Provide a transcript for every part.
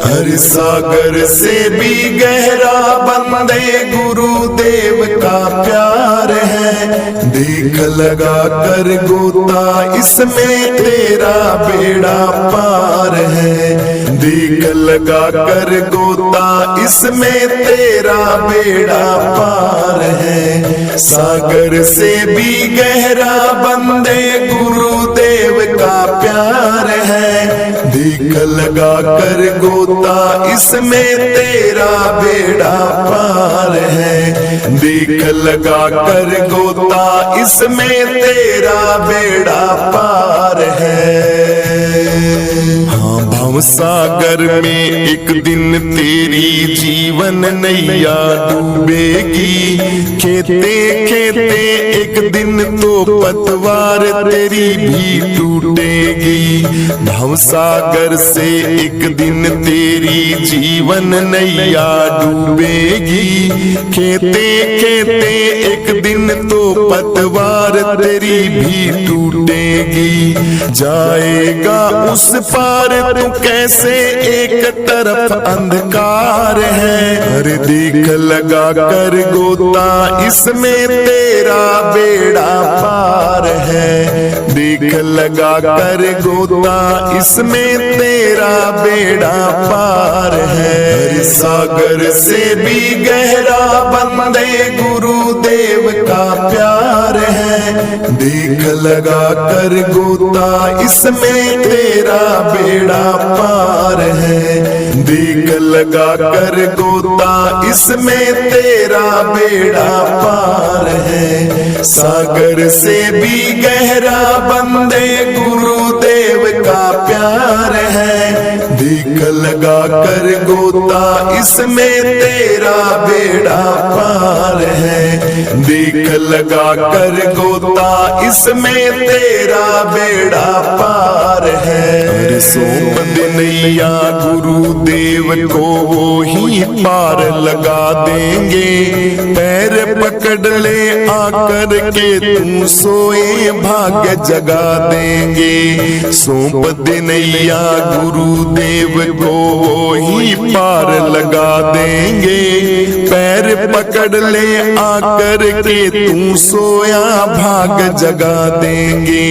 हर सागर से भी गहरा बंदे गुरुदेव का प्यार है। देख लगा कर गोता इसमें तेरा बेड़ा पार है। देख लगा कर गोता इसमें तेरा बेड़ा पार है। सागर से भी गहरा बंदे गुरुदेव का प्यार है। देख लगा कर गोता इसमें तेरा बेड़ा पार है। देख लगा कर गोता इसमें तेरा बेड़ा पार है। हाँ भव सागर में एक दिन तेरी जीवन नैया डूबेगी। खेते खेते एक दिन तो पतवार तेरी भी टूटेगी। भव सागर से एक दिन तेरी जीवन नैया डूबेगी। खेते खेते एक दिन तो पतवार तेरी भी टूटेगी। जाएगा उस पार तू कैसे, एक तरफ अंधकार है। अरे देख लगा कर गोता इसमें तेरा बेड़ा पार है। देख लगा कर गोता इसमें तेरा बेड़ा पार है। सागर से भी गहरा बंदे गुरुदेव का प्यार है। देख लगा कर गोता इसमें तेरा बेड़ा पार है। देख लगा कर गोता इसमें तेरा बेड़ा पार है। सागर से भी गहरा बंदे गुरुदेव का प्यार है। देख लगा कर गोता इसमें तेरा बेड़ा पार है। देख लगा कर गोता इसमें तेरा बेड़ा पार है। सौंप नैया गुरुदेव को वो ही पार लगा देंगे। पैर पकड़ ले आकर के तू सोए भाग्य जगा देंगे। सौंप दे नैया गुरुदेव को वो ही पार लगा देंगे। पैर पकड़ ले आकर के तू सोया भाग्य जगा देंगे।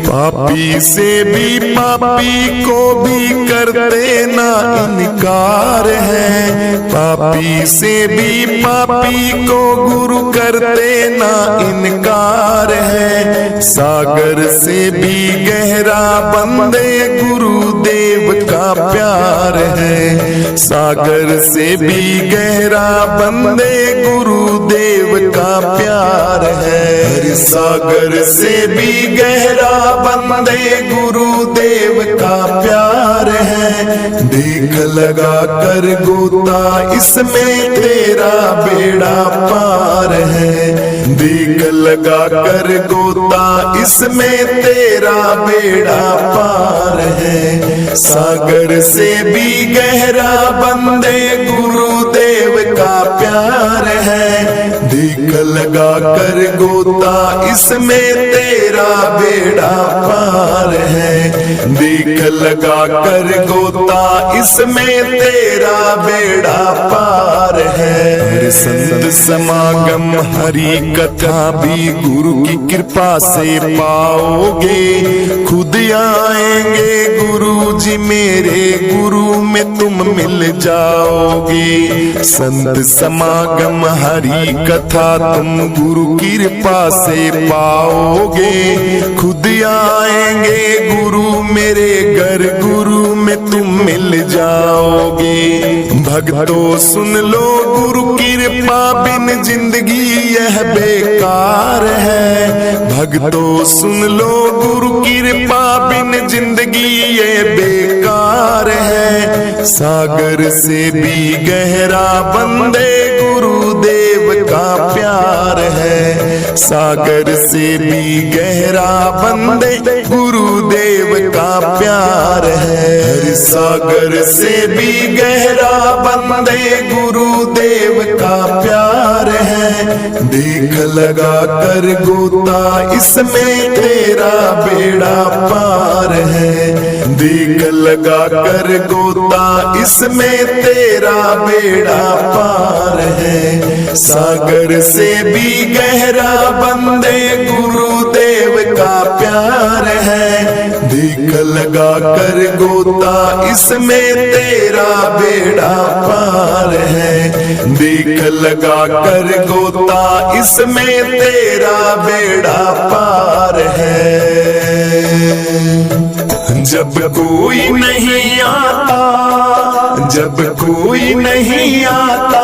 पापी से भी पापी को भी करते ना इनकार है। पापी से भी पापी को गुरु करते ना इनकार है। सागर से भी गहरा बंदे गुरुदेव का प्यार है। सागर से भी गहरा बंदे गुरुदेव का प्यार है। सागर से भी गहरा बंदे गुरुदेव का प्यार है। देख लगा कर गोता इसमें तेरा बेड़ा पार है। देख लगा कर गोता इसमें तेरा बेड़ा पार है। सागर से भी गहरा बंदे गुरुदेव का प्यार है। देख लगा कर गोता इसमें तेरा बेड़ा पार है। देख लगा कर गोता इसमें तेरा बेड़ा पार है। संत समागम हरि कथा भी गुरु की कृपा से पाओगे। खुद आएंगे गुरु जी मेरे, गुरु में तुम मिल जाओगे। संत समागम हरि कथा तुम गुरु की कृपा से पाओगे। खुद आएंगे गुरु मेरे घर, गुरु में तुम मिल जाओगे। भक्तों सुन लो गुरु की कृपा बिन जिंदगी यह बेकार है। भक्तों सुन लो गुरु की कृपा बिन जिंदगी ये बेकार है। सागर से भी गहरा बंदे गुरुदेव का प्यार है। सागर से भी गहरा बंदे गुरुदेव का प्यार है। सागर से भी गहरा बंदे गुरुदेव का प्यार है। देख लगा कर गोता इसमें तेरा बेड़ा पार है। देख लगा कर गोता इसमें तेरा बेड़ा पार है। सागर से भी गहरा बंदे गुरुदेव का प्यार है। देख लगा कर गोता इसमें तेरा बेड़ा पार है। देख लगा कर गोता इसमें तेरा बेड़ा पार है। जब कोई नहीं आता, जब कोई नहीं आता,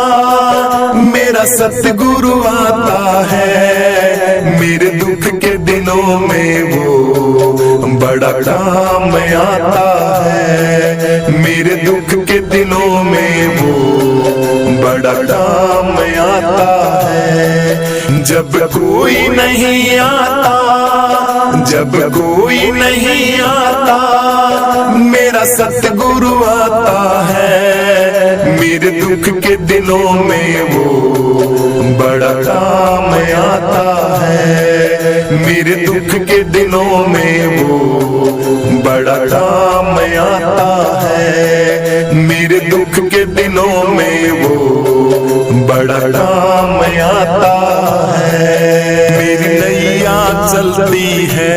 मेरा सतगुरु आता है। मेरे दुख के दिनों में वो बड़ा काम आता है। मेरे दुख के दिनों में वो बड़ा काम आता है। जब कोई नहीं आता, जब कोई नहीं आता, मेरा सतगुरु आता है। मेरे दुख के दिनों में वो बड़ा काम आता है। मेरे दुख के दिनों में वो बड़ा काम आता है। मेरे दुख के दिनों में वो बड़ा काम आता है। मेरी नैया चलती है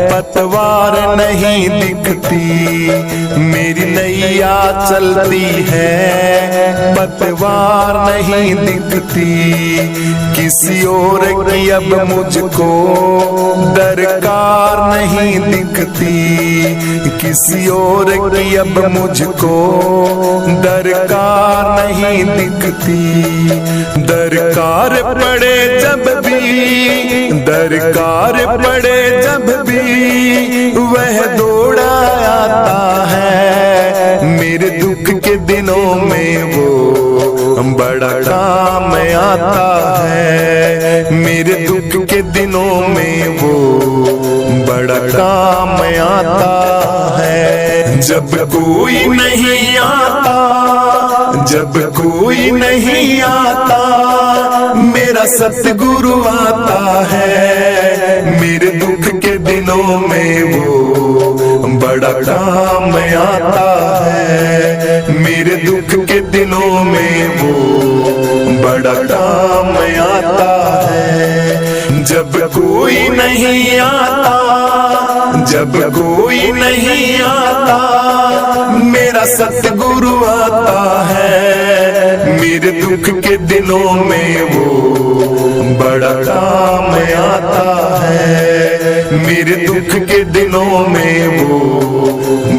पतवार नहीं दिखती। मेरी नैया चलती है पतवार नहीं दिखती। किसी और की अब मुझको दरकार नहीं दिखती। किसी और की अब मुझको दरकार नहीं दिखती। दरकार पड़े जब भी, दरकार पड़े जब भी, वह दौड़ा आता है। मेरे दुख के दिनों में वो बड़ा काम आता है। मेरे दुख के दिनों में वो बड़ा काम आता है। जब कोई नहीं आता, जब कोई नहीं आता, मेरा सतगुरु आता है। मेरे दुख के दिनों में वो बड़ा काम आता है। मेरे दुख के दिनों में वो बड़ा काम आता है। जब कोई नहीं आता, जब कोई नहीं आता, मेरा सतगुरु आता है। मेरे दुख के दिनों में वो बड़ा काम आता है। मेरे दुख के दिनों में वो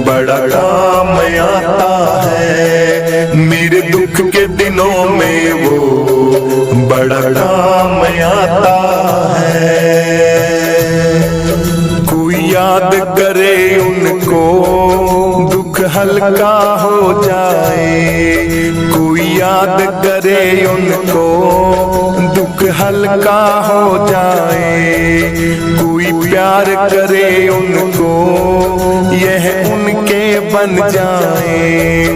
बड़ा काम आता है। मेरे दुख के दिनों में वो बड़ा काम आता है। कोई याद करे उनको दुख हल्का हो जाए। कोई याद करे उनको दुख हल्का हो जाए। कोई प्यार करे उनको यह उनके बन जाए।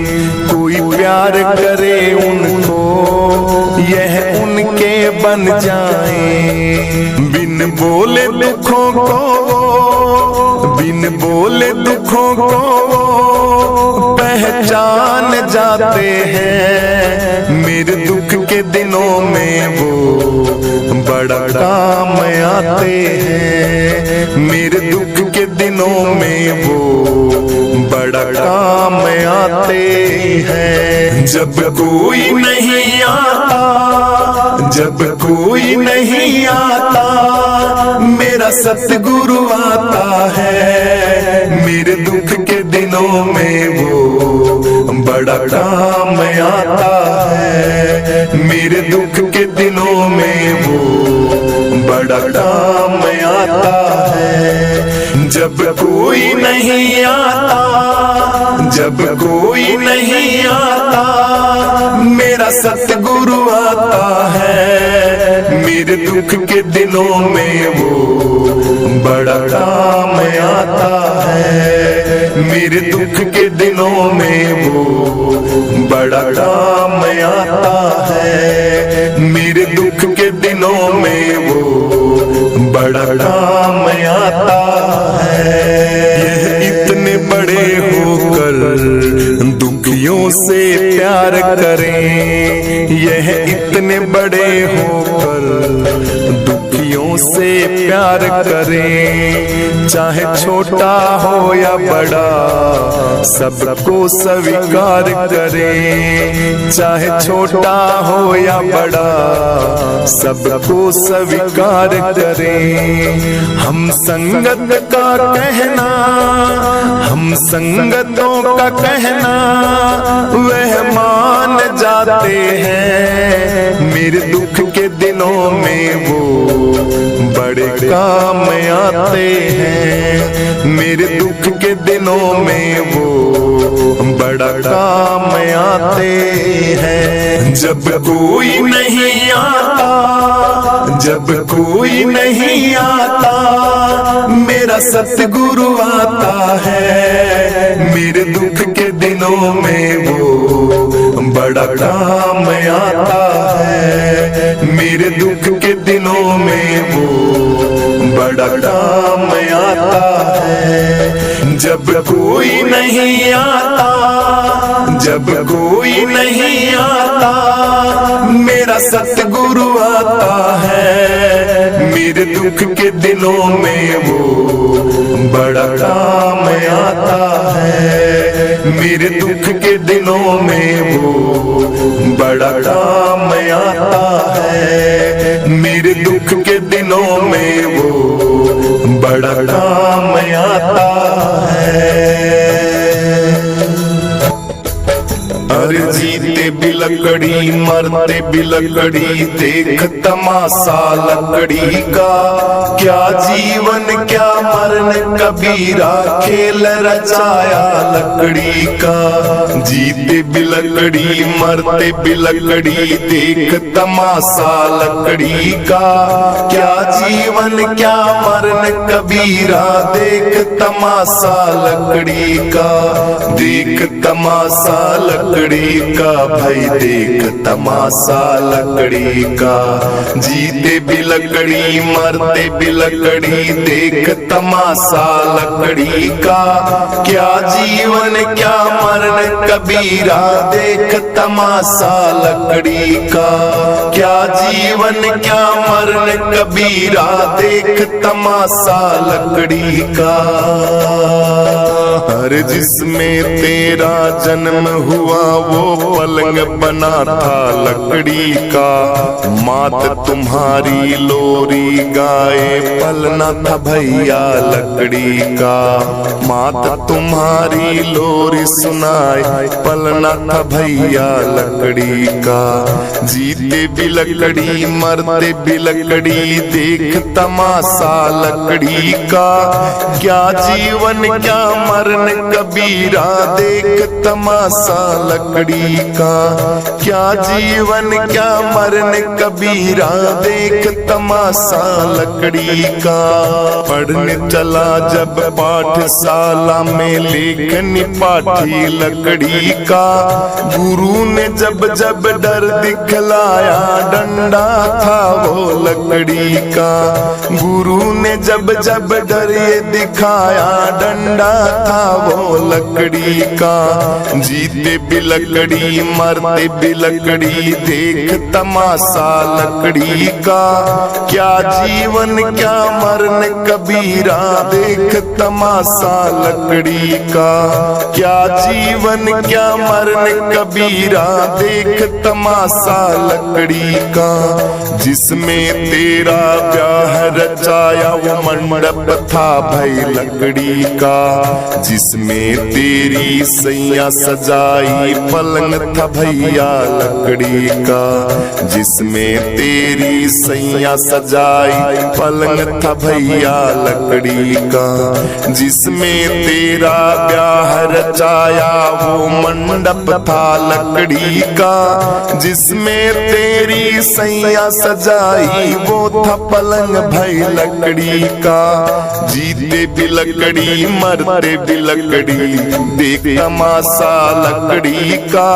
कोई प्यार करे उनको यह उनके बन जाए। बिन बोले दुखों को, बिन बोले दुखों को पहचान जाते हैं। मेरे दुख के दिनों में वो बड़ा काम आते हैं। मेरे दुख के दिनों में वो बड़ा काम आते हैं। जब कोई नहीं आता, जब कोई नहीं आता, मेरा सतगुरु आता है। मेरे दुख के दिनों में वो बड़ा काम आता है। मेरे दुख के दिनों में वो बड़ा काम आता है। जब कोई नहीं आता, जब कोई नहीं आता, मेरा सतगुरु आता है। मेरे दुख के दिनों में वो बड़ा काम आता है। मेरे दुख के दिनों में वो बड़ा काम आता है। मेरे दुख के दिनों में वो बड़ा काम आता है। यह इतने दुखियों से प्यार करें, यह इतने बड़े होकर दुखियों से प्यार करें। चाहे छोटा हो या बड़ा सबको स्वीकार करें, चाहे छोटा हो या बड़ा सबको स्वीकार करें। हम संगत का कहना, हम संगतों का कहना वह मान जाते हैं। मेरे दुख के दिनों में वो बड़े काम आते हैं। मेरे दुख के दिनों में वो बड़ा काम आते हैं। जब कोई नहीं आता, जब कोई नहीं आता मेरा सतगुरु आता है। मेरे दुख के दिनों में वो बड़ा काम आता है। मेरे दुख के दिनों में वो बड़ा काम आता है। जब कोई नहीं आता, जब कोई नहीं आता मेरा सतगुरु आता है। मेरे दुख के दिनों में वो बड़ा काम आता है। मेरे दुख के दिनों में वो बड़ा काम आता है। मेरे दुख के दिनों में वो बड़ा काम आता है। अरे जीते भी लकड़ी मरते भी लकड़ी, देख तमाशा लकड़ी का। क्या जीवन क्या मरण कबीरा, खेल रचाया लकड़ी का। जीते भी लकड़ी मरते भी लकड़ी, देख तमाशा लकड़ी का। क्या जीवन क्या मरण कबीरा, देख तमाशा लकड़ी का। देख तमाशा लकड़ी का भाई, देख तमाशा लकड़ी का। जीते भी लकड़ी मरते भी लकड़ी, देख तमाशा लकड़ी का। क्या जीवन क्या मरण कबीरा, देख तमाशा लकड़ी का। क्या जीवन क्या मरण कबीरा, देख तमाशा लकड़ी का। हर जिसमें तेरा जन्म हुआ वो पलंग बना था लकड़ी का। मात तुम्हारी लोरी गाए पलना था भैया लकड़ी का। मात तुम्हारी लोरी सुनाए पलना था भैया लकड़ी का। जीते भी लकड़ी मरते भी लकड़ी, देख तमाशा लकड़ी का। क्या जीवन क्या मरण कबीरा, देख तमाशा लकड़ी का। क्या जीवन क्या मरण कबीरा, देख तमाशा लकड़ी का। पढ़ने चला जब पाठशाला में, लेखनी पाठी लकड़ी का। गुरु ने जब जब डर दिखलाया, डंडा था वो लकड़ी का। गुरु ने जब जब डर ये दिखाया, डंडा था वो लकड़ी का। जीते भी लकड़ी मरते भी लकड़ी, देख तमाशा लकड़ी का। क्या जीवन क्या मरण कबीरा, देख तमाशा लकड़ी का। क्या जीवन क्या मरण कबीरा, देख तमाशा लकड़ी का। जिसमें तेरा ब्याह रचाया वो मंडप था भाई लकड़ी का। जिसमें तेरी सैया सजाई पलंग था भैया लकड़ी का। जिसमें तेरी सैया सजाई पलंग था भैया लकड़ी का। जिसमें तेरा ब्याह रचाया वो मंडप था लकड़ी का। जिसमें तेरी सैया सजाई वो था पलंग भाई लकड़ी का। जीते भी लकड़ी मरते भी लकड़ी, देख तमाशा लकड़ी का,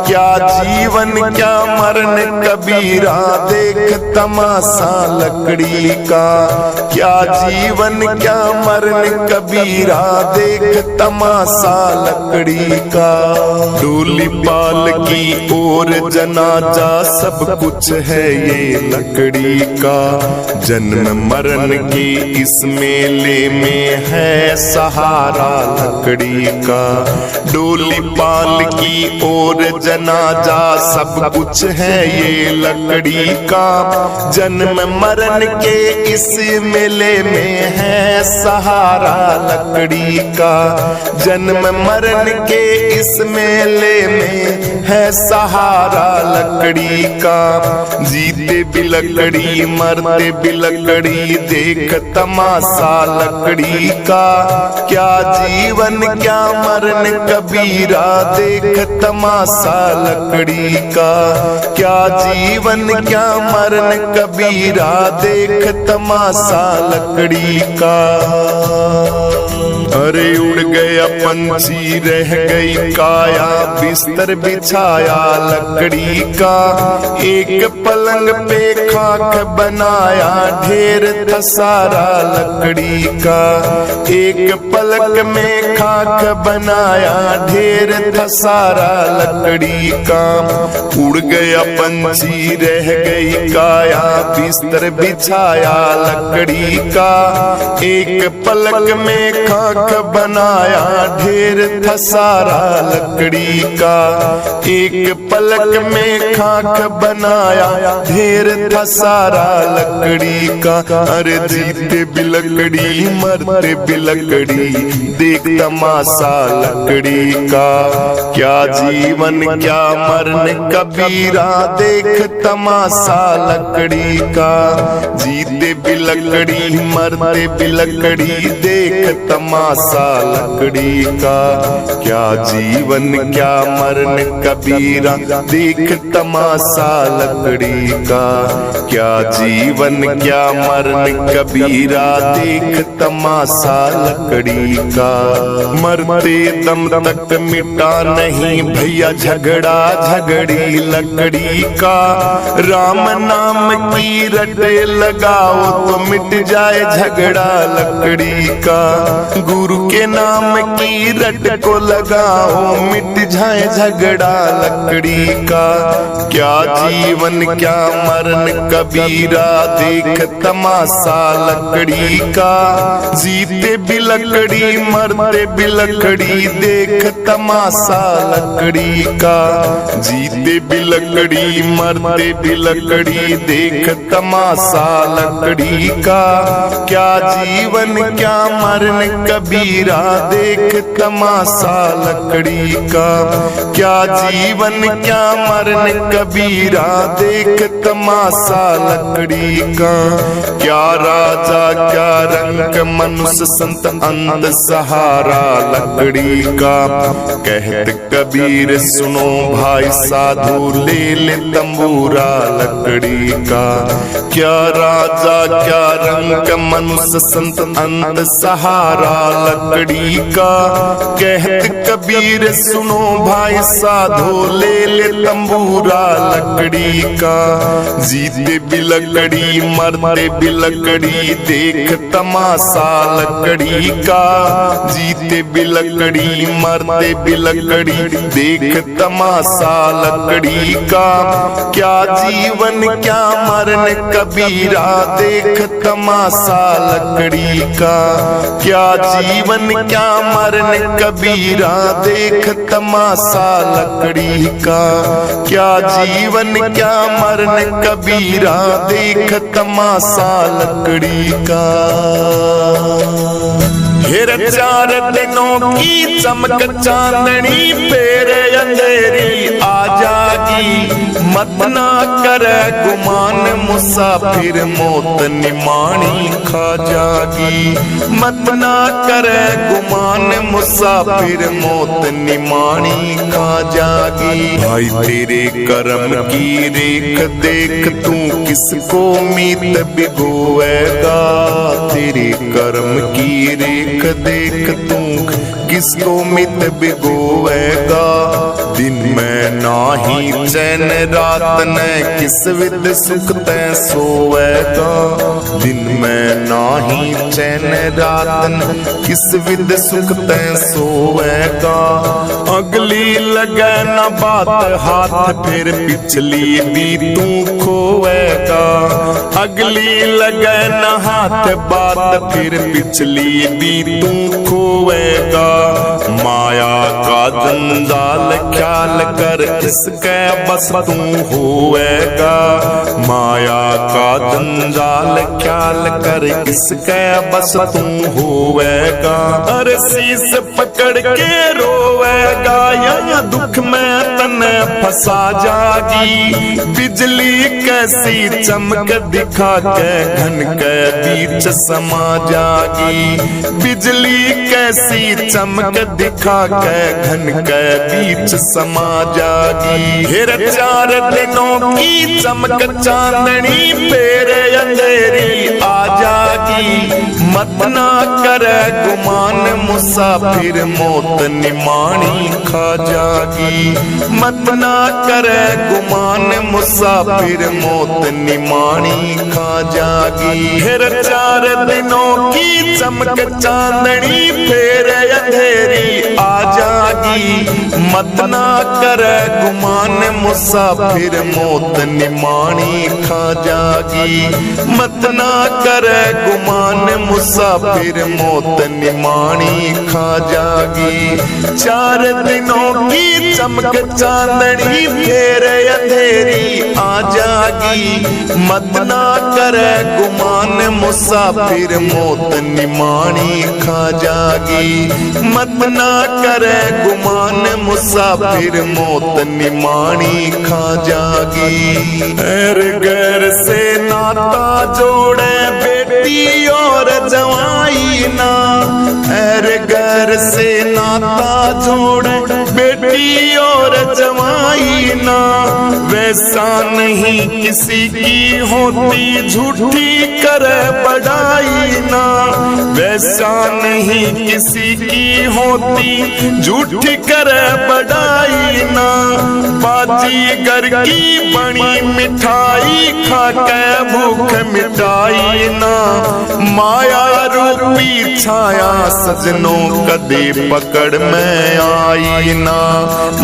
क्या जीवन क्या मरण कबीरा देख तमाशा लकड़ी का, क्या जीवन क्या मरण कबीरा देख तमाशा लकड़ी का। डोली पाल की ओर जनाजा सब कुछ है ये लकड़ी का, जन्म मरण के इस मेले में है सहारा लकड़ी का। डोली पाल की ओर जनाजा सब कुछ है ये लकड़ी का, जन्म मरण के इस मेले में है सहारा लकड़ी का, जन्म मरण के इस मेले में है सहारा लकड़ी का। जीते भी लकड़ी मरते भी लकड़ी देख तमाशा लकड़ी का, क्या जीवन क्या मरण कबीरा देख तमाशा लकड़ी का, क्या जीवन क्या मरण कबीरा देख तमाशा लकड़ी का। अरे उड़ गया पंछी रह गई काया, बिस्तर बिछाया लकड़ी का, एक पलंग पे खाक बनाया ढेर था सारा लकड़ी का, एक पलंग में खाक बनाया ढेर था सारा लकड़ी का। उड़ गया पंछी रह गई काया, बिस्तर बिछाया लकड़ी का, एक पलंग में खाक बनाया ढेर था सारा लकड़ी का, एक पलक में खाक बनाया ढेर था सारा लकड़ी का। अरे जीते भी लकड़ी मरते भी लकड़ी देख तमाशा लकड़ी का, क्या जीवन क्या मरण कबीरा देख तमाशा लकड़ी का। जीते भी लकड़ी मरते भी लकड़ी देख तमाशा लकड़ी का, क्या जीवन क्या मरण कबीरा देख तमाशा लकड़ी का, क्या जीवन क्या मरण कबीरा देख तमाशा लकड़ी का। मरते दम तक मिटा नहीं भैया झगड़ा झगड़ी लकड़ी का, राम नाम की रटे लगाओ तो मिट जाए झगड़ा लकड़ी का, गुरु के नाम की रट को लगाओ मिट जाए झगड़ा लकड़ी का। क्या जीवन क्या मरण कबीरा देख तमाशा लकड़ी का, जीते भी लकड़ी मरते भी लकड़ी देख तमाशा लकड़ी का, जीते भी लकड़ी मरते भी लकड़ी देख तमाशा लकड़ी का। क्या जीवन क्या मरण कबीरा देख तमाशा लकड़ी का, क्या जीवन क्या मरण कबीरा देख तमाशा लकड़ी का। क्या राजा क्या रंग मनुष्य संत अंत सहारा लकड़ी का, कहत कबीर सुनो भाई साधु ले ले तंबूरा लकड़ी का। क्या राजा क्या रंग मनुष्य संत अंत सहारा लकड़ी का, कहत कबीर सुनो भाई साधो ले ले तंबूरा लकड़ी का। जीते भी लकड़ी मरते भी लकड़ी देख तमाशा लकड़ी का, जीते भी लकड़ी मरते भी लकड़ी देख तमाशा लकड़ी का। क्या जीवन क्या मरण कबीरा देख तमाशा लकड़ी का, क्या जीवन क्या मरण कबीरा देख तमाशा लकड़ी का, क्या जीवन क्या मरण कबीरा देख तमाशा लकड़ी का। फिर 4 दिनों की चमक चांदनी पेरे अंधेरी आ जागी, मत ना कर गुमान मुसाफिर मौत निमानी खा जागी, मत ना कर गुमान मुसाफिर मौत निमानी खा जागी। भाई तेरे कर्म की रेख देख तू किसको मीत भिगोएगा, तेरे कर्म की रेख देख तू किसको मित भिगोएगा। दिन में नाही चैन रात ने किस विद सुख तै सोवेगा। दिन में नाही चैन रात ने किस विद सुख तै सोवेगा। अगली लगे न बात हाथ फिर पिछली भी तू खोएगा। अगली लगे न हाथ बात फिर पिछली भी तू खोएगा। माया का जंजाल ख्याल कर इसके बस तू होएगा। माया का जंजाल ख्याल कर इसके बस तू होएगा। अरे शीश पकड़ के रोएगा या दुख में तने फंसा जागी। बिजली कैसी चमक दिखा के घन के बीच समा जागी। बिजली कैसी चमक दिखा के घन के बीच समा जागी। फिर 4 दिनों की चमक चांदनी फिर अंधेरी आ जागी। मत ना करे गुमान मुसाफिर मौत निमानी खा जागी। मत ना करे गुमान मुसाफिर मौत निमानी खा जागी। फिर 4 दिनों की चमक चांदनी फिर अंधेरी आ जागी। मत ना करे गुमान मुसाफिर मौत निमानी खा जागी। मत ना करे गुमान मुसाफिर मौत निमानी खा जागी। 4 दिनों की चमक चांदनी फिर अंधेरी आ जागी। मत ना करे गुमान मुसाफिर मौत निमानी खा जागी। मत ना करे गुमान मुसाफिर मौत निमानी खा जागी। एर गैर से नाता जोड़े बेटी और जवाई ना। एर गैर से नाता जोड़े बेटी और जवाई ना। वैसा नहीं किसी की होती झूठी करे बड़ाई ना। वैसा नहीं किसी की होती झूठी करे बड़ाई ना। बाजीगर की बनी मिठाई खा के भूख मिटाई ना। माया रूपी छाया सजनों कदे पकड़ में आई ना।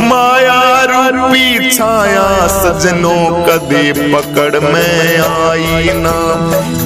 माया रूपी छाया सजनों कदे पकड़ में आई ना।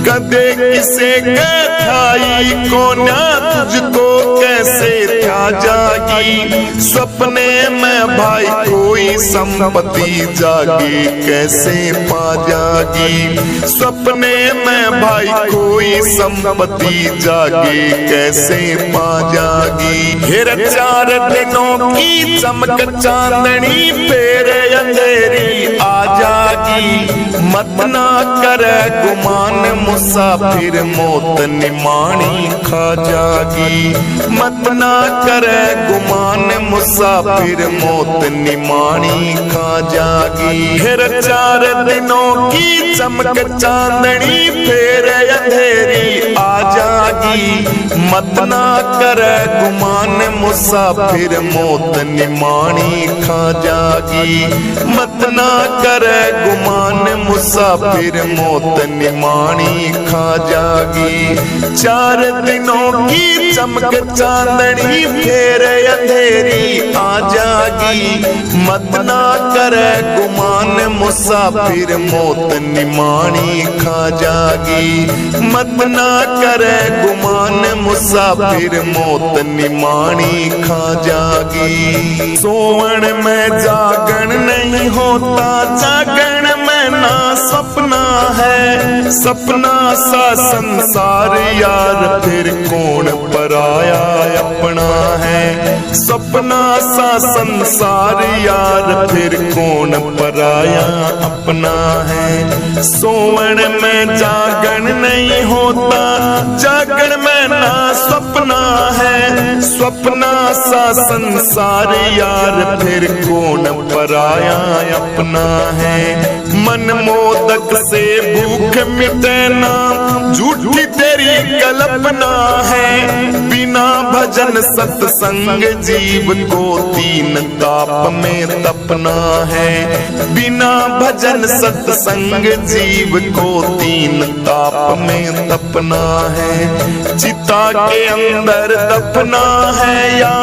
कदे किसे खाई को ना तुझको कैसे था जागी। सपने में भाई कोई संपत्ति जागी कैसे पा जागी। सपने में भाई कोई संपत्ति जागी कैसे पा जागी। फिर 4 दिनों की चमक चांदनी फिर अंधेरी आ जागी। मत ना करे गुमान मुसाफिर मौत निमानी खा जागी। मत ना करे गुमान मुसाफिर मौत निमानी खा जागी। फिर 4 दिनों की चमक चांदनी फिर अंधेरी आ जागी। मत ना करे गुमान मुसाफिर मौत निमानी खा जागी। मत ना करे गुमान मुसाफिर मौत निमानी खा जागी। 4 दिनों की चमक चांदनी फिर अंधेरी आ जागी। मत ना करे गुमान मुसाफिर मौत निमानी खा जागी। मत ना करे गुमान मुसाफिर मौत निमानी खा जागी। सोवण में जागण नहीं होता जागण में ना सपना है। सपना सा संसार यार फिर कौन पराया अपना है। सपना सा संसार यार फिर कौन पराया अपना है। सोवण में जागण नहीं होता जागण में ना सपना है। स्वप्ना सा संसार यार फिर कौन पराया अपना है। मन मोदक से भूख मिटे ना झूठी तेरी कल्पना है। बिना भजन सत्संग जीव को तीन ताप में तपना है। बिना भजन सत्संग जीव को तीन ताप में तपना है। चिता के अंदर दफना है या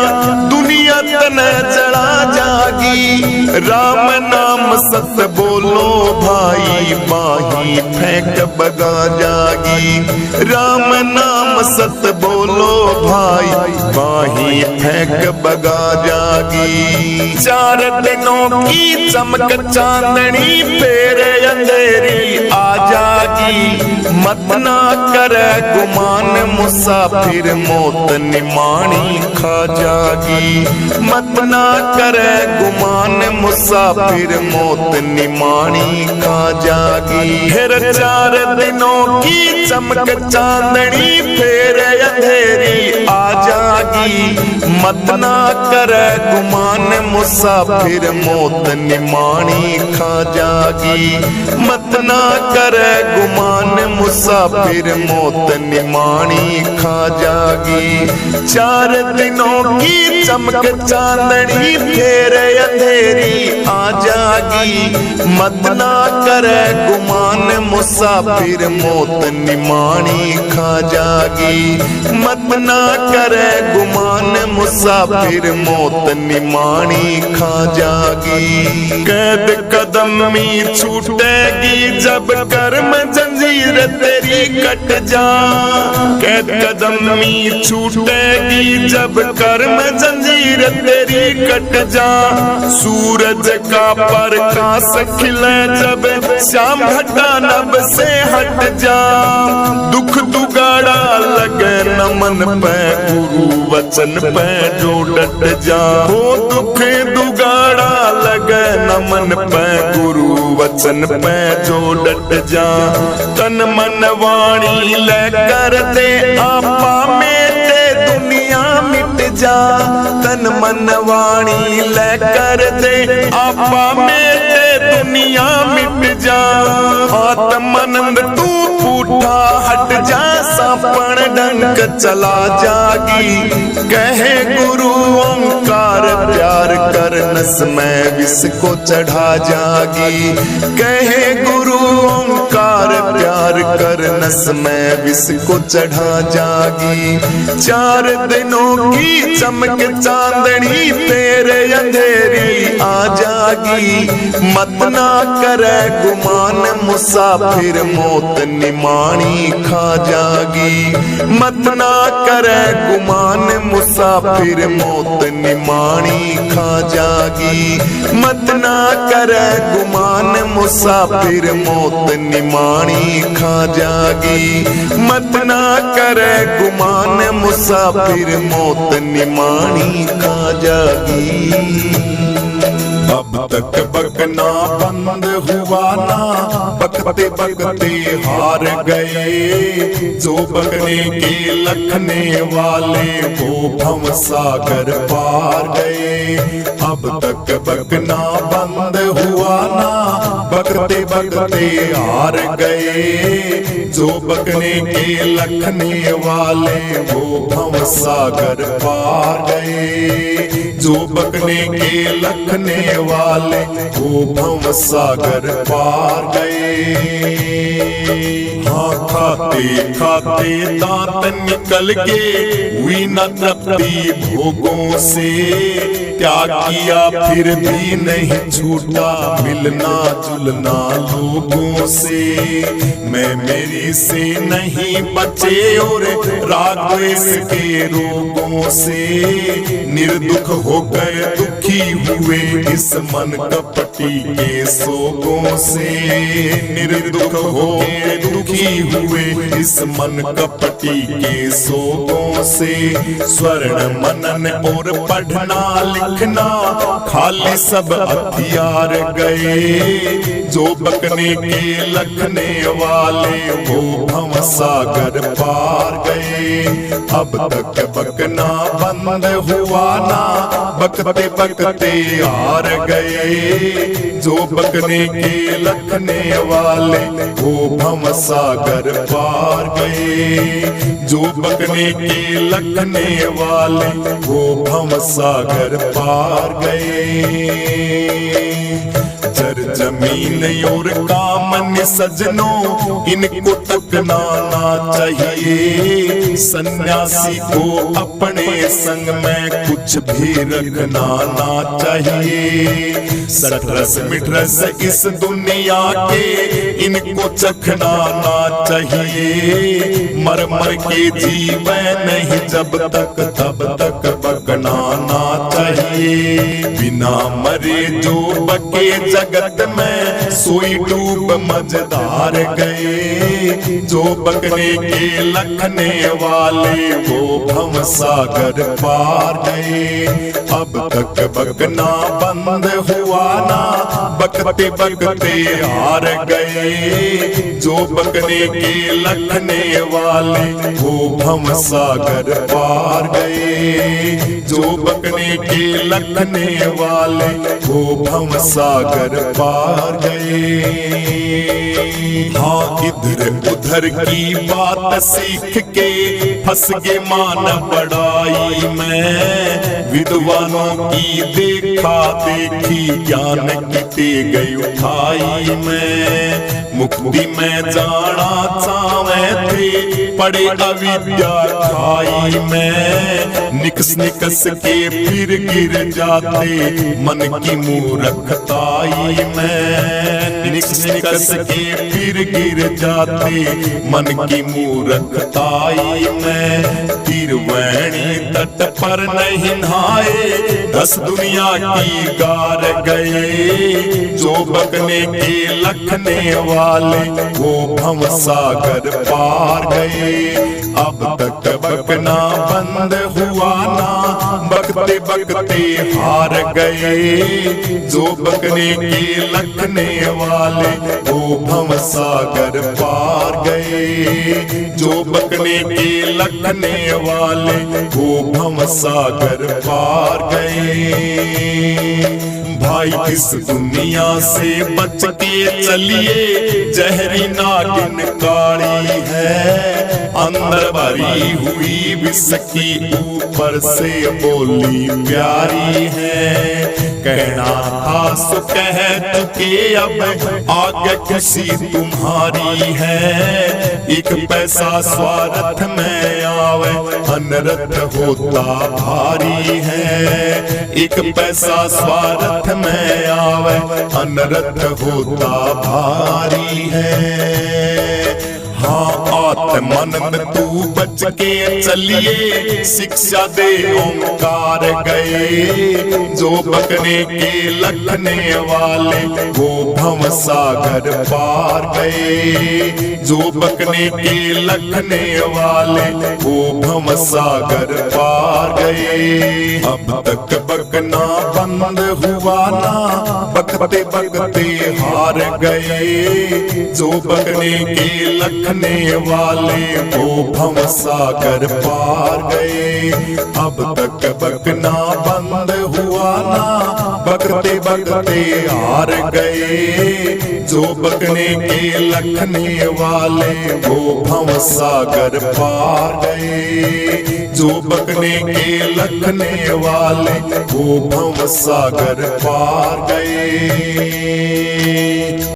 दुनिया तन जड़ा जागी। राम नाम सत बोलो भाई बाही फेंक बगा जागी। राम नाम सत बोलो भाई बाही फेंक बगा जागी। 4 दिनों की चमक चांदनी फेर अंधेरी आ जागी। मत ना करे गुमान मुसाफिर मौत निमाणी खा जागी। मत ना करे गुमान मुसाफिर मौत निमाणी खा जागी। फिर 4 दिनों की चमक चांदनी फेर अंधेरी आ जागी। मत ना करे गुमान मुसाफिर मौत निमाणी खा जागी। मत ना करे गुमान मुसाफिर मौत निमाणी खा जागी। 4 दिनों की चमक चांदनी फेर अंधेरी आ जागी। मत ना करे गुमान मुसाफिर मौत निमाणी खा जागी। मत ना करे गुमान मुसाफिर मौत निमाणी खा जागी। कैद कदमी छूटेगी जब कर्म जंजीर तेरी कट जा। कैद कदमी छूटेगी जब कर्म जंजीर तेरी कट जा। सूरज का प्रकाश खिले जब श्याम घटा नभ से हट जा। दुख दुगाड़ा लगे नमन पे गुरु वचन पे जो डट जा। हो दुख दुगाड़ा लगे नमन पे गुरु वचन पे जो डट जा। तन मन वाणी लेकर दे आपा मेटे दुनिया मिट जा। तन मन वाणी लेकर दे आपा मेटे दुनिया मिट जा। आत्मानंद तू पूठा हट जा सापण डंक चला जागी। कहे गुरु ओंकार प्यार कर नस में विष को चढ़ा जागी। कहे गुरु ओंकार प्यार कर नस में विष को चढ़ा जागी। 4 दिनों की चमक चांदनी फेर अंधेरी आ जागी। मत ना करे गुमान मुसाफिर मौत निमाणी खा जागी। मत ना करे गुमान मुसाफिर मौत निमाणी खा जागी। मत ना करे गुमान मुसाफिर मौत निमाणी खा जागी। मत ना करे गुमान मुसाफिर मौत निमाणी खा जागी। अब तक बकना बंद हुआ ना बकते बकते हार गए। जो बकने के लखने वाले वो भव सागर पार गए। अब तक बकना बंद हुआ ना बकते बकते हार गए। जो बकने के लखने वाले वो भव सागर पार गए। जो बकने के लखने वाले वो भव सागर पार गए। हाँ खाते खाते दांत निकल के हुई न तृप्ति भोगों से। त्याग किया फिर भी नहीं छूटा मिलना जुलना लोगों से। मैं मेरी से नहीं बचे और राग द्वेष के रोगों से। निर्दुख होकर दुखी हुए इस मन कपटी के सोगों से। निर्दुख होकर दुखी हुए इस मन कपटी के सोगों से। स्वर्ण मनन और पढ़ना लिखना खाली सब हथियार गए। जो बकने के लखने वाले वो भव सागर पार गए। अब तक बकना बंद हुआ ना, बकते बकते हार गए। जो बकने के लखने वाले वो भव सागर पार गए। जो बकने के लखने वाले वो भव सागर पार गए। जर जमीन और कामन सजनों इनको तकना ना चाहिए। सन्यासी को अपने संग में कुछ भी रखना ना चाहिए। सटरस मिटरस इस दुनिया के इनको चखना ना चाहिए। मर मर के जीवन नहीं जब तक तब तक बकना ना चाहिए। बिना मरे जो बके जगत में सोई डूब मझधार गए। जो बकने के लखने वाले वो भव सागर पार गए। अब तक बकना बंद हुआ ना, बकते बकते हार गए। जो बकने के लखने वाले वो भव सागर पार गए। जो बकने के लखने वाले वो भव सागर पार गए। हाँ इधर उधर की बात सीख के फंस गे मान बड़ाई में। विद्वानों की देखा देखी ज्ञान की गई उठाई में। मुक्ति में जाना चाहे थे पड़े अविद्या खाई में। निकस निकस के फिर गिर जाते मन की मूर्खताई में। निकस निकस के फिर गिर जाते मन की मूर्खताई में। तिरवैणी तट पर नहीं नहाए 10 दुनिया की गार गए। जो बकने के लखने वाले वो भव सागर पार गए। अब तक बकना बंद हुआ ना, बकते बकते हार गए। जो बकने के लखने वाले वो भव सागर पार गए। जो बकने के लखने वाले वो भव सागर पार गए। भाई इस दुनिया से बच के चलिए, जहरी नागिन काली है। अंदर भरी हुई विष की ऊपर से बोली प्यारी है। कहना था सो कह चुके अब आगे खुशी तुम्हारी है। एक पैसा स्वार्थ में आवे अनर्थ होता भारी है। एक पैसा स्वार्थ में आवे अनर्थ होता भारी है। हाँ आत्मानंद तू बच के चलिए, शिक्षा दे ओंकार गए। जो बकने के लखने वाले वो भव सागर पार गए। जो बकने के लखने वाले वो भव सागर पार गए। अब तक बकना बंद हुआ ना, बकते बकते हार गए। जो बकने के लखने वाले वो भव सागर पार गए। अब तक बकना बंद हुआ ना, बकते बकते हार गए। जो बकने के लखने वाले वो भव सागर पार गए। जो बकने के लखने वाले वो भव सागर पार गए।